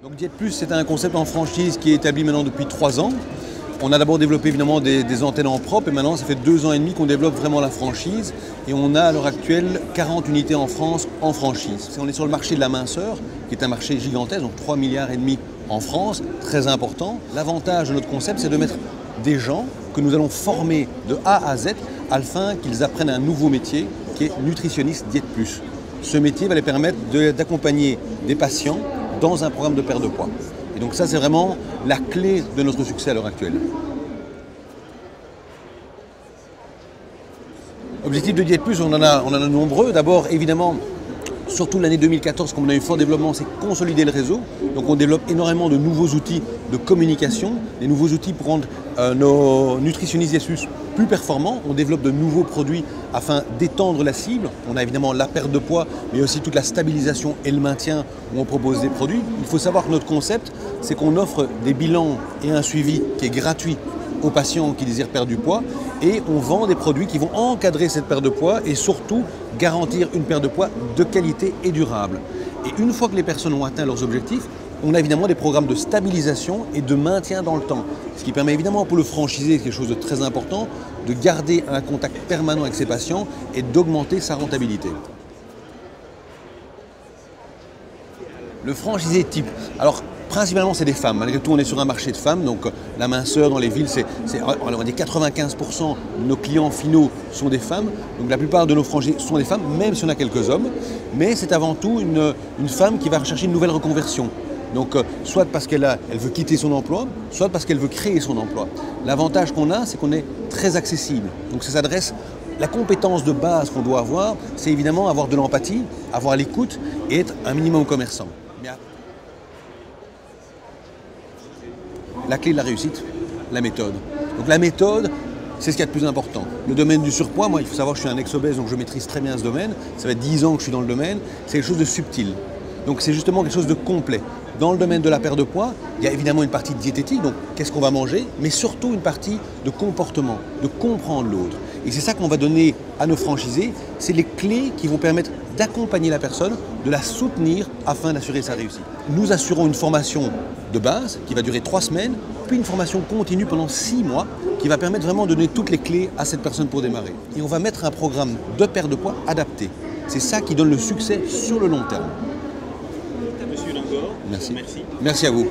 Donc Diète Plus, c'est un concept en franchise qui est établi maintenant depuis 3 ans. On a d'abord développé évidemment des antennes en propre et maintenant ça fait 2 ans et demi qu'on développe vraiment la franchise et on a à l'heure actuelle 40 unités en France en franchise. On est sur le marché de la minceur qui est un marché gigantesque, donc 3,5 milliards en France, très important. L'avantage de notre concept, c'est de mettre des gens que nous allons former de A à Z afin qu'ils apprennent un nouveau métier qui est nutritionniste Diète Plus. Ce métier va les permettre d'accompagner des patients dans un programme de perte de poids. Et donc ça, c'est vraiment la clé de notre succès à l'heure actuelle. Objectif de Diète Plus, on en a de nombreux. D'abord, évidemment, surtout l'année 2014, comme on a eu fort développement, c'est consolider le réseau. Donc on développe énormément de nouveaux outils de communication, des nouveaux outils pour rendre nos nutritionnistes Diète Plus plus performants. On développe de nouveaux produits afin d'étendre la cible. On a évidemment la perte de poids, mais aussi toute la stabilisation et le maintien où on propose des produits. Il faut savoir que notre concept, c'est qu'on offre des bilans et un suivi qui est gratuit aux patients qui désirent perdre du poids et on vend des produits qui vont encadrer cette perte de poids et surtout garantir une perte de poids de qualité et durable. Et une fois que les personnes ont atteint leurs objectifs, on a évidemment des programmes de stabilisation et de maintien dans le temps. Ce qui permet évidemment pour le franchisé, quelque chose de très important, de garder un contact permanent avec ses patients et d'augmenter sa rentabilité. Le franchisé type. Alors, principalement, c'est des femmes. Malgré tout, on est sur un marché de femmes. Donc, la minceur dans les villes, on va dire 95% de nos clients finaux sont des femmes. Donc, la plupart de nos franchisés sont des femmes, même si on a quelques hommes. Mais c'est avant tout une femme qui va rechercher une nouvelle reconversion. Donc, soit parce qu'elle veut quitter son emploi, soit parce qu'elle veut créer son emploi. L'avantage qu'on a, c'est qu'on est très accessible. Donc, ça s'adresse. La compétence de base qu'on doit avoir, c'est évidemment avoir de l'empathie, avoir l'écoute et être un minimum commerçant. La clé de la réussite, la méthode. Donc la méthode, c'est ce qu'il y a de plus important. Le domaine du surpoids, moi, il faut savoir que je suis un ex-obèse, donc je maîtrise très bien ce domaine. Ça fait 10 ans que je suis dans le domaine. C'est quelque chose de subtil. Donc c'est justement quelque chose de complet. Dans le domaine de la perte de poids, il y a évidemment une partie diététique, donc qu'est-ce qu'on va manger, mais surtout une partie de comportement, de comprendre l'autre. Et c'est ça qu'on va donner à nos franchisés, c'est les clés qui vont permettre d'accompagner la personne, de la soutenir afin d'assurer sa réussite. Nous assurons une formation de base qui va durer 3 semaines, puis une formation continue pendant 6 mois qui va permettre vraiment de donner toutes les clés à cette personne pour démarrer. Et on va mettre un programme de perte de poids adapté. C'est ça qui donne le succès sur le long terme. Monsieur Langor, merci. Merci. Merci à vous.